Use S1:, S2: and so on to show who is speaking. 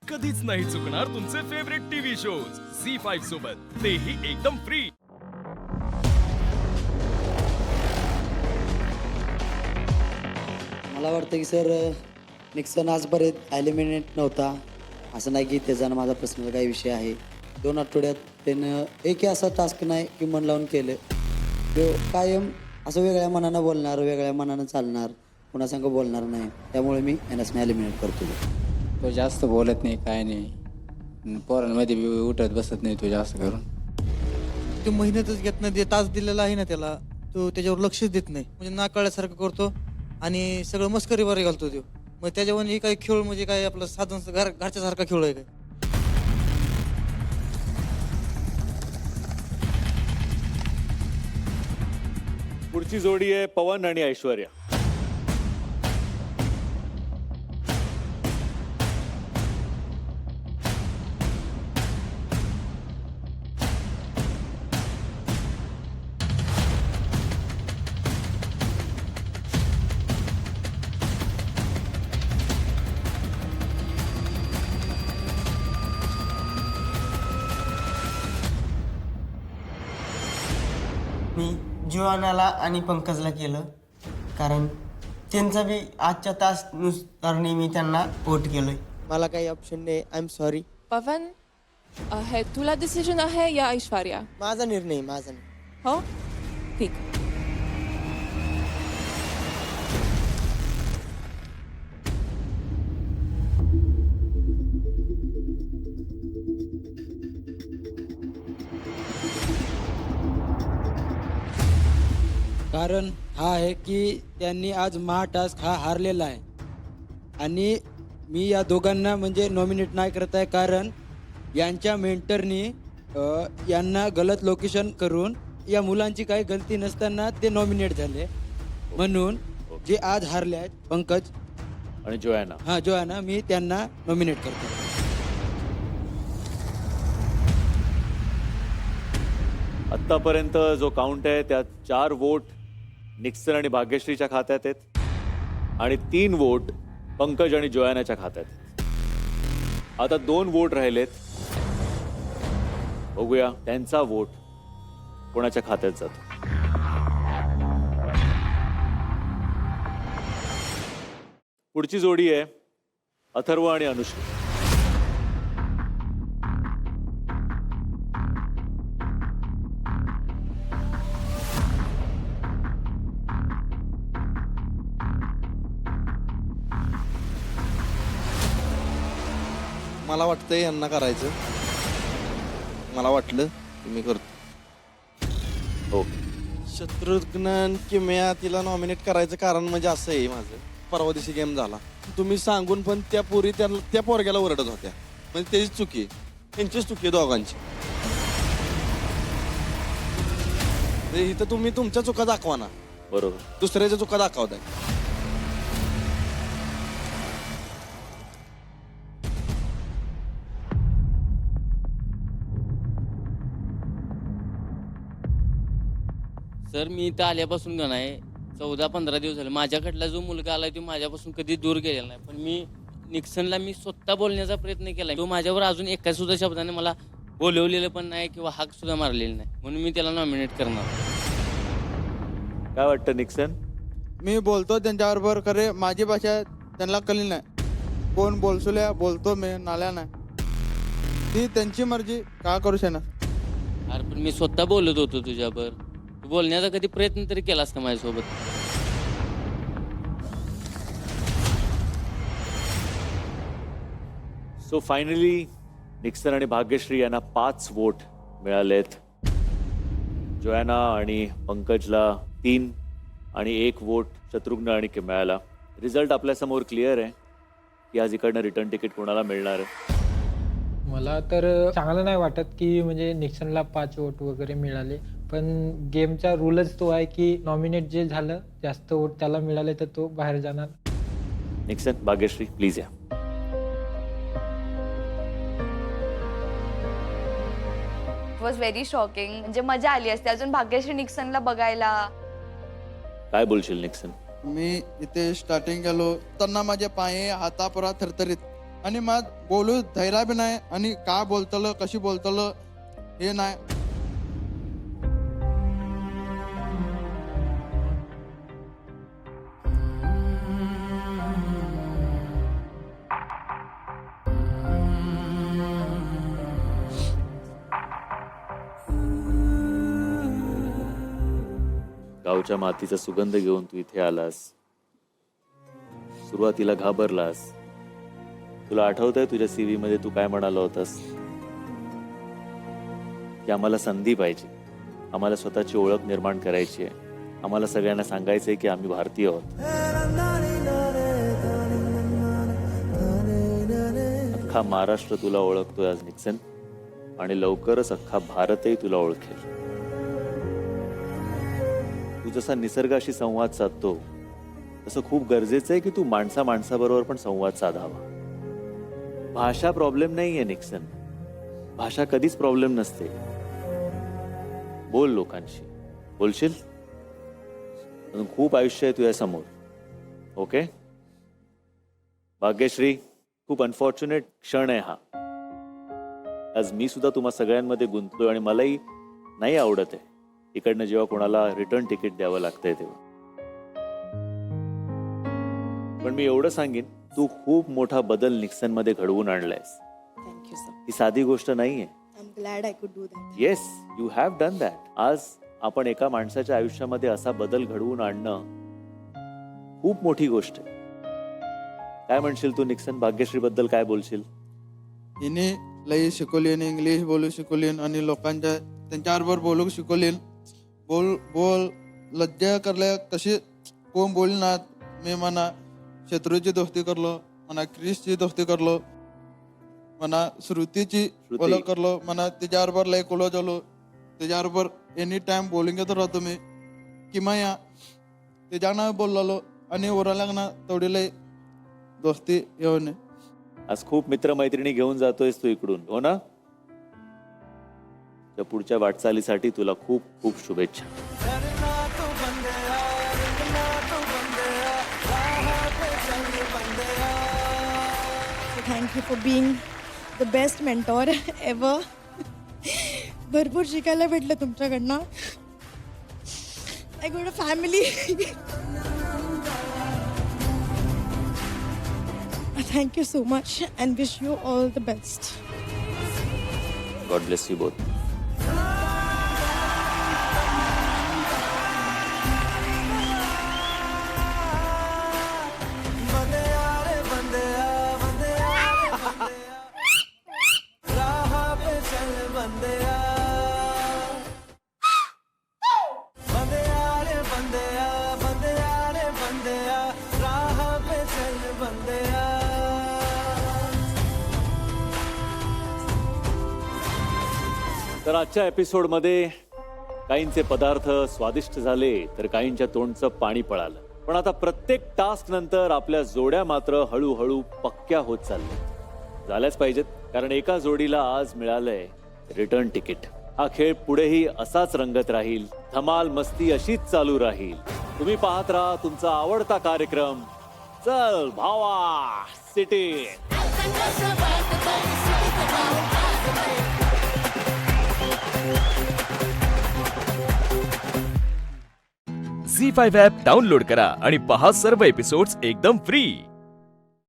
S1: कधीच नाही चुकणार तुमचे फेवरेट टीव्ही शोज झी5 सोबत, तेही एकदम फ्री.
S2: मला वाटतं की सर निक्सन आजपर्यंत ॲलिमिनेट नव्हता. असं नाही की त्याचा आणि माझा पर्सनल काही विषय आहे. 2 आठवड्यात त्यानं एकही असा टास्क नाही की मन लावून केलं. तो कायम असं वेगळ्या मनानं बोलणार, वेगळ्या मनानं चालणार, कुणासंग बोलणार नाही. त्यामुळे मी एनएसने ॲलिमिनेट करतो.
S3: तो जास्त बोलत नाही, काय नाही. पोरांमध्ये बी उठत बसत नाही तो जास्त करून.
S4: तो मेहनतच घेत नाही. तास दिलेला आहे ना त्याला, तो त्याच्यावर लक्षच देत नाही. म्हणजे नाकाळल्यासारखं करतो आणि सगळं मस्करीवर घालतो तो. मग त्याच्यावर हे काही खेळ म्हणजे काय आपलं साधन घरच्या सारखा खेळ आहे काय.
S5: पुढची जोडी आहे पवन आणि ऐश्वर्या.
S6: मी जुआनाला आणि पंकजला केलं, कारण त्यांचा बी आजच्या तासनुसार मी त्यांना वोट केलोय. मला काही ऑप्शन नाही. I am sorry.
S7: पवन, है तुला डिसिजन आहे या ऐश्वर्या?
S6: माझा निर्णय, माझा नाही.
S7: हो, ठीक.
S8: कारण हा आहे की त्यांनी आज टास्क हा हारलेला आहे आणि मी या दोघांना म्हणजे नॉमिनेट नाही करत आहे, कारण यांच्या मेंटरनी यांना गलत लोकेशन करून या मुलांची काही गलती नसताना ते नॉमिनेट झाले. म्हणून जे आज हारले आहेत पंकज
S5: आणि जोयाना,
S8: जोयाना, मी त्यांना नॉमिनेट करतो.
S5: आत्तापर्यंत जो काउंट आहे त्यात 4 वोट निक्सन आणि भाग्यश्रीच्या खात्यात आहेत आणि 3 वोट पंकज आणि जोयानाच्या खात्यात आहेत. आता 2 वोट राहिलेत. बघूया त्यांचा वोट कोणाच्या खात्यात जातो. पुढची जोडी आहे अथर्व आणि अनुश्री.
S4: मला वाटतंय यांना करायचं. मला वाटलं की मी करतो.
S5: हो,
S4: शत्रुघ्न किम्या तिला नॉमिनेट करायचं कारण म्हणजे असं आहे माझं. परवा दिवशी गेम झाला, तुम्ही सांगून पण त्या पोरी त्या पोरग्याला ओरडत होत्या. म्हणजे त्याची चुकी आहे, त्यांचीच चुकी आहे दोघांची. इथं तुम्ही तुमच्या चुका दाखवा ना,
S5: बरोबर.
S4: दुसऱ्याच्या चुका दाखवताय.
S9: सर, मी इथं आल्यापासून का नाही 14-15 दिवस झाले. माझ्याकडला जो मुलगा आला तो माझ्यापासून कधी दूर गेलेला नाही. पण मी निक्सनला स्वतः बोलण्याचा प्रयत्न केला. तो माझ्यावर अजून एका सुद्धा शब्दाने मला बोलवलेलं पण नाही किंवा हाक सुद्धा मारलेला नाही. म्हणून मी त्याला नॉमिनेट करणार.
S5: काय वाटतं निक्सन?
S4: मी बोलतो त्यांच्याबरोबर, खरे माझी भाषा त्यांना कळली नाही. कोण बोलसुल्या बोलतो मी, नाल्या नाही. ती त्यांची मर्जी, का करू शकणार.
S9: अरे पण मी स्वतः बोलत होतो तुझ्यावर. तू बोलण्याचा कधी प्रयत्न तरी केलास का माझ्यासोबत?
S5: सो फायनली निक्सन आणि भाग्यश्री यांना 5 वोट मिळालेत. जोयाना आणि पंकजला 3 आणि 1 वोट शत्रुघ्न आणि किम्याला. रिझल्ट आपल्यासमोर क्लिअर आहे की आज इकडनं रिटर्न तिकीट कोणाला मिळणार आहे.
S10: मला तर चांगलं नाही वाटत की म्हणजे निक्सनला 5 वोट वगैरे मिळाले. पण गेमचा रूलच तो आहे की नॉमिनेट जे झालं जास्त वोट त्याला मिळाले तर तो बाहेर जाणार.
S5: निक्सन, भाग्यश्री, प्लीज या.
S11: Was very shocking. म्हणजे मजा आली असते अजून भाग्यश्री निक्सनला बघायला.
S5: काय बोलशील निक्सन?
S4: मी इथे स्टार्टिंग केलो त्यांना माझे पाय हातापुरा थरथरीत
S12: आणि मग बोलू धैर्य बी नाही आणि का बोलतलं कशी बोलतलं हे नाही.
S5: गावच्या मातीचा सुगंध घेऊन तू इथे आलास. सुरुवातीला घाबरलास. तुला आठवतंय तुझ्या CV मध्ये तू काय म्हणाला होतास की आम्हाला संधी पाहिजे, आम्हाला स्वतःची ओळख निर्माण करायची आहे, आम्हाला सगळ्यांना सांगायचंय की आम्ही भारतीय आहोत. अख्खा महाराष्ट्र तुला ओळखतोय आज निक्सन, आणि लवकरच अख्खा भारतही तुला ओळखेल. तू जसा निसर्गाशी संवाद साधतो तसं खूप गरजेचं आहे की तू माणसाबरोबर पण संवाद साधावा. भाषा प्रॉब्लेम नाहीये निक्सन, भाषा कधीच प्रॉब्लेम नसते. बोल लोकांशी, बोलशील. अजून खूप आयुष्य आहे तुझ्या समोर. ओके भाग्यश्री, खूप अनफॉर्च्युनेट क्षण आहे हा. आज मी सुद्धा तुम्हा सगळ्यांमध्ये गुंतलोय आणि मलाही नाही आवडत आहे इकडनं जेव्हा कोणाला रिटर्न तिकीट द्यावं लागतंय तेव्हा. पण मी एवढं सांगेन, तू खूप मोठा बदल निक्सन मध्ये घडवून आणलायस.
S13: Thank you sir.
S5: ही साधी गोष्ट नाहीये.
S13: I am glad I could do that.
S5: Yes, you have done that. आज आपण एका माणसाच्या आयुष्यामध्ये असा बदल घडवून आणणं खूप मोठी गोष्ट आहे. काय म्हणशील तू निक्सन, भाग्यश्री बद्दल काय बोलशील?
S12: हिने लई शिकवलीन, इंग्लिश बोलू शिकवलीन आणि लोकांच्या त्यांच्याबरोबर बोलू शिकवलीन. बोल लज्जा करल्या कशी कोण बोलणार. मी म्हणा शत्रूची दोस्ती करलो, म्हणा क्रिसची दोस्ती करलो, म्हणा श्रुतीची ओळख करलो, म्हणा तिच्याबरोबर लय क्लोज झालो. तिच्याबरोबर एनी टाइम बोलिंग येत राहतो मी किंवा या तिच्यानं बोललो आणि ओरला ना तेवढी लय दोस्ती येऊन.
S5: आज खूप मित्रमैत्रिणी घेऊन जातोयस तू इकडून, हो ना? त्या पुढच्या वाटचालीसाठी तुला खूप खूप शुभेच्छा.
S13: Thank you for being the best mentor ever. भरपूर शिकायला भेटलं तुमच्याकडनं. I got a family. Thank you so much and wish you all the best.
S5: God bless you both. तर आजच्या एपिसोडमध्ये काहींचे पदार्थ स्वादिष्ट झाले तर काहींच्या तोंडचं पाणी पळालं. पण आता प्रत्येक टास्क नंतर आपल्या जोड्या मात्र हळूहळू पक्क्या होत चालल्या. झाल्याच पाहिजेत, कारण एका जोडीला आज मिळालंय रिटर्न तिकीट. हा खेळ पुढेही असाच रंगत राहील, धमाल मस्ती अशीच चालू राहील. तुम्ही पाहत राहा तुमचा आवडता कार्यक्रम चल भावा सिटी.
S1: झी5 ॲप डाउनलोड करा आणि पहा सर्व एपिसोड्स एकदम फ्री.